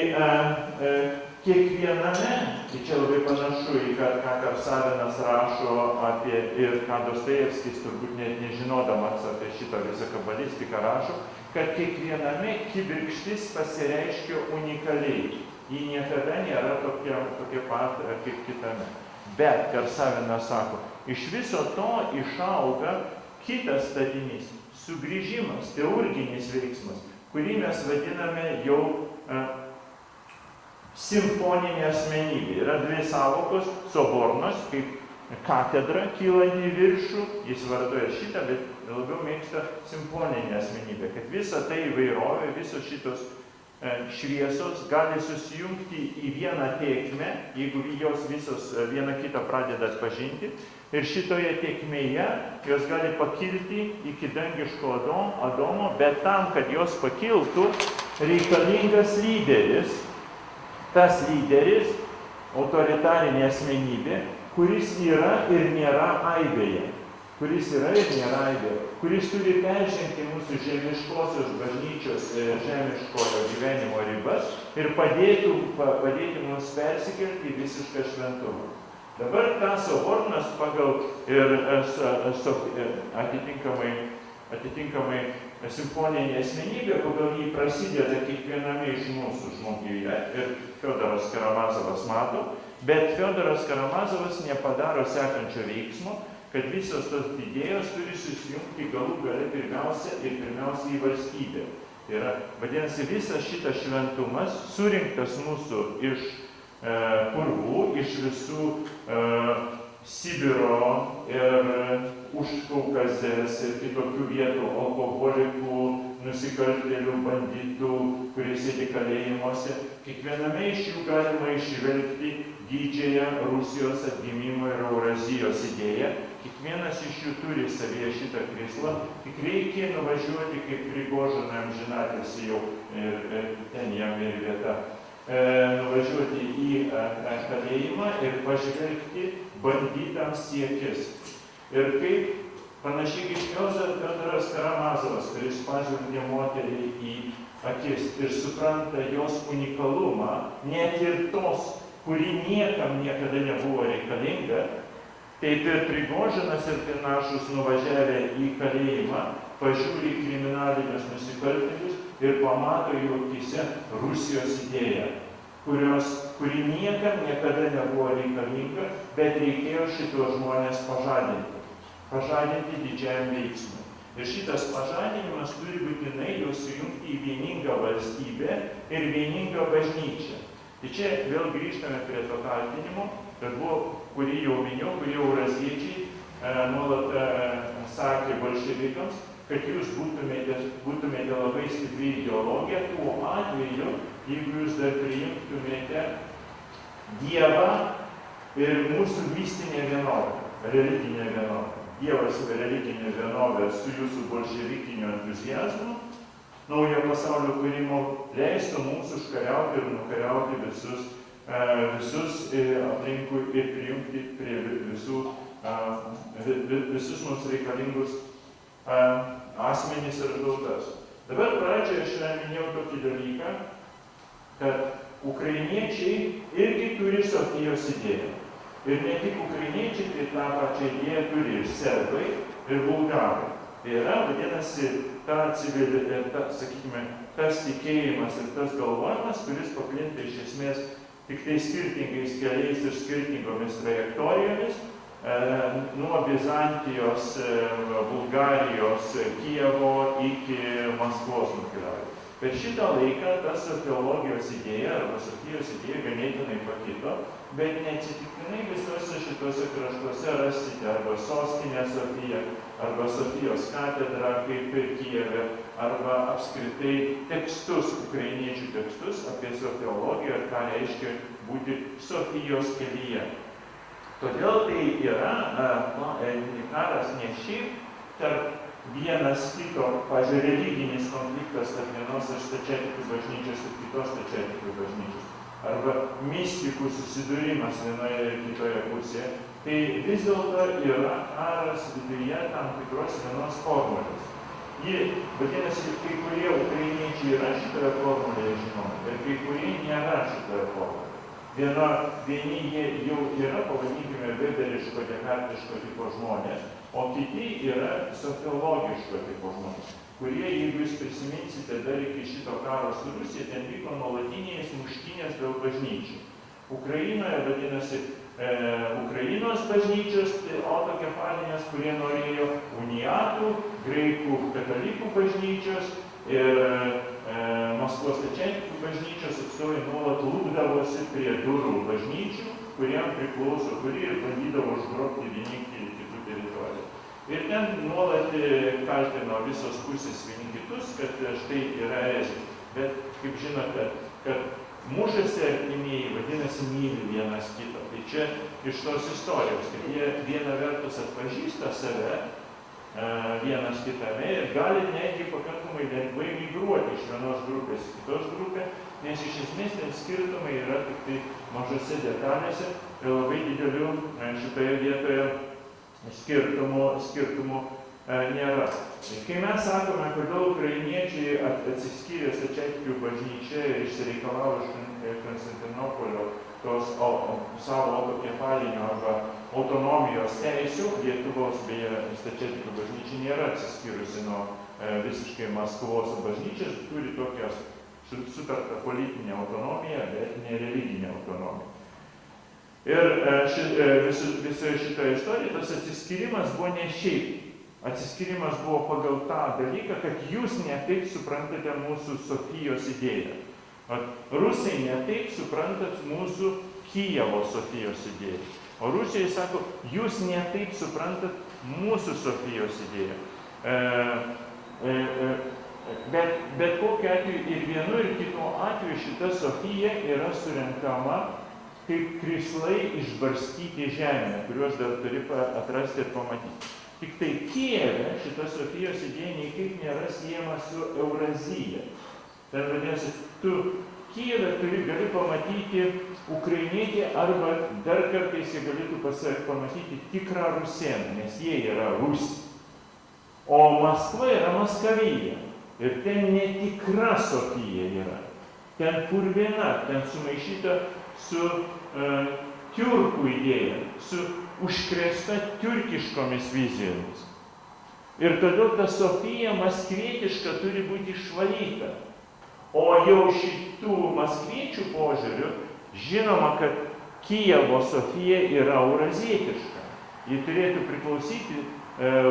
kiekviename, čia labai panašu į ką Karsavinas rašo apie ir ką Dostojevskis turbūt net nežinodamas apie šitą visą kabalistiką rašo, kad kiekviename kibirkštis pasireiškia unikaliai. Ji niekada nėra tokia pat kaip kitame. Bet Karsavinas sako, iš viso to išauga kitas statinys, sugrįžimas, teurginis veiksmas, kurį mes vadiname jau simfoninė asmenybė. Yra dvi sąvokos, sobornos, kaip katedra kylanti į viršų, jis vartoja šitą, bet labiau mėgsta simfoninė asmenybė, kad visa tai įvairovė, visos šitos šviesos gali susijungti į vieną tėkmę, jeigu jos visos viena kitą pradeda atpažinti. Ir šitoje tėkmėje jos gali pakilti iki dangiško Adomo, bet tam, kad jos pakiltų, reikalingas lyderis. Tas lyderis, autoritarinė asmenybė, kuris yra ir nėra aibėje. Kuris turi peržengti mūsų žemiškosios bažnyčios, žemiškojo gyvenimo ribas ir padėti mums persikelti į visišką šventumą. Dabar tas sobornas pagal ir atitinkamai simfoninė asmenybė, pagal jį prasideda kiekviename iš mūsų žmoguje ir Fiodoras Karamazovas mato, bet Fiodoras Karamazovas nepadaro sekančio veiksmo, kad visos tos idėjos turi susijungti galų gale pirmiausia į valstybę. Tai yra, vadinasi, visas šitas šventumas surinktas mūsų iš purvų, iš visų Sibiro ir Užkaukazės ir kitokių vietų, alkoholikų, nusikaltėlių, banditų, kurie sėdi kalėjimuose. Kiekviename iš jų galima išvelgti didžiąją Rusijos atgimimo ir Eurazijos idėją. Kiekvienas iš jų turi savyje šitą krislą, tik reikia nuvažiuoti kaip Prigožino amžinatilsį jau, ten jam ir vieta, nuvažiuoti į kalėjimą ir pažvelgti banditams į akis. Ir kaip panašiai kaip Fiodoras Karamazovas, kuris pažvelgia moteriai į akis ir supranta jos unikalumą, net ir tos, kuri niekam niekada nebuvo reikalinga, taip ir Prigožinas ir panašus nuvažiavę į kalėjimą, pažiūri kriminalinius nusikaltėlius ir pamato jų akyse Rusijos idėją, kuri niekam niekada nebuvo reikalinga, bet reikėjo šitos žmonės pažadinti didžiajam veiksmui. Ir šitas pažadinimas turi būtinai jau sujungti į vieningą valstybę ir vieningą bažnyčią. Tai čia vėl grįžtame prie to kaltinimo, kad buvo, kurį jau minėjau, kurie euraziečiai nuolat sakė bolševikams, kad jūs būtumėte labai stipri ideologija, tuo atveju, jeigu jūs dar priimtumėte Dievą ir mūsų mistinę vienovę, religinę vienovę. Dievas religinė vienovė su jūsų bolševikiniu entuziazmu, naujo pasaulio kūrimo leistų mums užkariauti ir nukariauti visus aplinkui ir prijungti prie visus mums reikalingus asmenys ir tautas. Dabar pradžioje aš minėjau tokį dalyką, kad ukrainiečiai irgi turi Sofijos idėją. Ir ne tik ukrainiečiai, tai tą pačią idėją turi ir serbai, ir bulgarai. Tai yra, vadinasi, tas tikėjimas ir tas galvojimas, kuris paplinta iš esmės tik tai skirtingais keliais ir skirtingomis trajektorijomis, nuo Bizantijos, Bulgarijos, Kijevo iki Maskvos nukeliauja. Per šitą laiką ta sofiologijos idėja arba Sofijos idėja ganėtinai pakito, bet neatsitiktinai visuose šituose kraštuose rasite arba sostinę Sofiją, arba Sofijos katedrą kaip ir Kijeve, arba apskritai tekstus, ukrainiečių tekstus apie sofiologiją ir ką reiškia būti Sofijos kelyje. Todėl tai yra karas ne šiaip tarp vienas kito, pavyzdžiui, religinis konfliktas tarp vienos stačiatikių bažnyčios ir kitos stačiatikių bažnyčios, arba mistikų susidūrimas vienoje ir kitoje pusėje, tai vis dėlto yra karas viduje tam tikros vienos formulės. Vadinasi, kai kurie ukrainiečiai yra šitoje formulėje žinomi, bet kai kurie nėra šitoje formulėje. Vieni jie jau yra, pavadinkime, weberiško, dekartiško tipo žmonės, o kiti yra sofiologiško tipo žmonės, kurie, jeigu jūs prisiminsite, dar iki šito karo su Rusija, ten vyko nuolatinės muštynės dėl bažnyčių. Ukrainoje vadinasi Ukrainos bažnyčios, autokefalinės, kurie norėjo uniatų, graikų katalikų bažnyčios ir Maskvos stačiatikių bažnyčios atstovai nuolat lūkdavosi prie durų bažnyčių, kuriem priklauso, kurie ir bandydavo užgrobti vieni kitų teritoriją. Ir ten nuolat kaltino visos pusės vieni kitus, kad štai yra erezija. Bet, kaip žinote, kad mušasi artimieji, vadinasi, myli vienas kitą. Tai čia iš tos istorijos, kad jie viena vertus atpažįsta save, vienas kitame ir gali netgi pakankamai lengvai migruoti iš vienos grupės į kitos grupę, nes iš esmės ten skirtumai yra tik tai mažose detalėse ir labai didelių šitoje vietoje skirtumų nėra. Kai mes sakome, kodėl ukrainiečiai atsiskyrė stačiatikių bažnyčią ir išsireikalavo iš Konstantinopolio tos savo autokefalinio arba autonomijos teisių, Lietuvos beje stačiatikių bažnyčia nėra atsiskyrusi nuo visiškai Maskvos bažnyčios, turi tokią sutartą politinę autonomiją, bet ne religinę autonomiją. Ir visoje šitoje istorijoje tas atsiskyrimas buvo ne šiaip. Atsiskyrimas buvo pagal tą dalyką, kad jūs ne taip suprantate mūsų Sofijos idėją. Rusai ne taip suprantat mūsų Kijevo Sofijos idėją. O Rusijai sako, jūs ne taip suprantat mūsų Sofijos idėją. Bet kokiu atveju ir vienu ir kitu atveju šita Sofija yra surenkama kaip krislai išbarstyti žemę, kuriuos dar turi atrasti ir pamatyti. Tik tai Kijeve šita Sofijos idėja niekaip nėra siejama su Eurazija. Tai vadinasi, tu Kijeve gali pamatyti ukrainietį arba dar kartais jie galėtų pamatyti tikrą rusėną, nes jie yra Rusija. O Maskva yra Maskavija. Ir ten netikra Sofija yra. Ten purvina, ten sumaišyta su tiurkų idėja, su užkrėsta tiurkiškomis vizijomis. Ir todėl ta Sofija maskvietiška turi būti išvalyta. O jau šitų maskviečių požiūrių žinoma, kad Kijevo Sofija yra eurazietiška. Ji turėtų priklausyti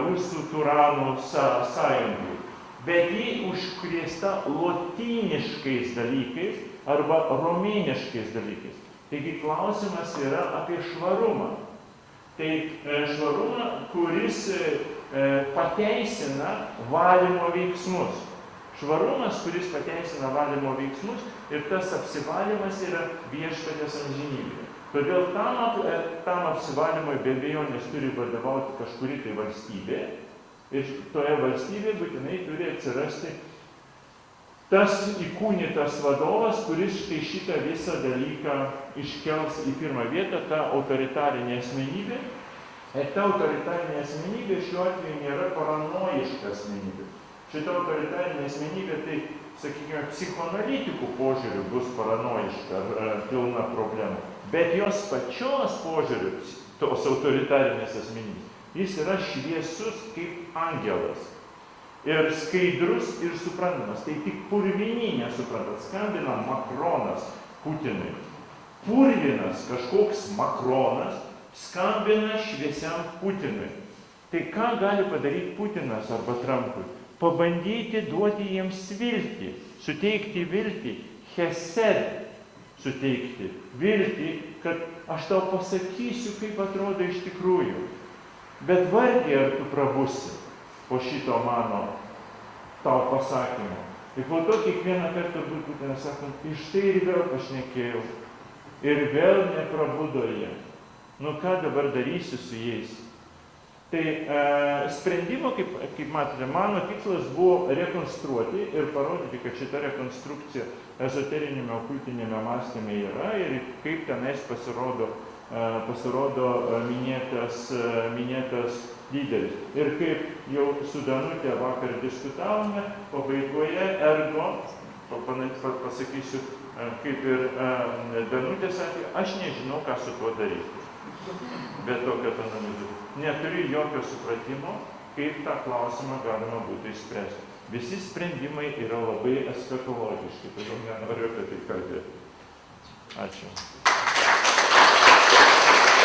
rusų turanų sąjungai. Bet ji užkrėsta lotyniškais dalykais arba romėniškais dalykais. Taigi klausimas yra apie švarumą. Tai švarumą, kuris pateisina valymo veiksmus. Švarumas, kuris pateisina valymo veiksmus ir tas apsivalymas yra viešpaties amžinybė. Todėl tam apsivalymui be abejonės turi vadovauti kažkuri tai valstybė ir toje valstybėje būtinai turi atsirasti tas įkūnytas vadovas, kuris štai šitą visą dalyką iškels į pirmą vietą, ta autoritarinė asmenybė. Ir ta autoritarinė asmenybė šiuo atveju nėra paranojiška asmenybė. Šita autoritarinė asmenybė, tai, sakykime, psichoanalitikų požiūrių bus paranojiška ar pilna problema. Bet jos pačios požiūrių, tos autoritarinės asmenybės, jis yra šviesus kaip angelas. Ir skaidrus ir suprantamas. Tai tik purvinį nesuprantat. Skambina Makronas Putinui. Purvinas kažkoks Makronas skambina šviesiam Putinui. Tai ką gali padaryti Putinas arba Trumpui? pabandyti duoti jiems viltį, suteikti viltį, chesed suteikti viltį, kad aš tau pasakysiu, kaip atrodo iš tikrųjų. Bet vargiai ar tu prabusi po šito mano tau pasakymo. Ir po to kiekvieną kartą būtų sakant, iš tai ir vėl pašnekėjau. Ir vėl neprabudo jie. Nu ką dabar darysiu su jais? Tai sprendimo, kaip matote, mano tikslas buvo rekonstruoti ir parodyti, kad šita rekonstrukcija ezoterinėme, okultinėme mąstyme yra ir kaip tenais pasirodo minėtas lyderis. Ir kaip jau su Danute vakar diskutavome, pabaigoje ergo, pasakysiu, kaip ir Danutė sakė, aš nežinau, ką su tuo daryti. Bet tokio analizų. Neturiu jokio supratimo, kaip tą klausimą galima būtų išspręsti. Visi sprendimai yra labai eskatologiški, todėl nenoriu apie tai kalbėti. Ačiū.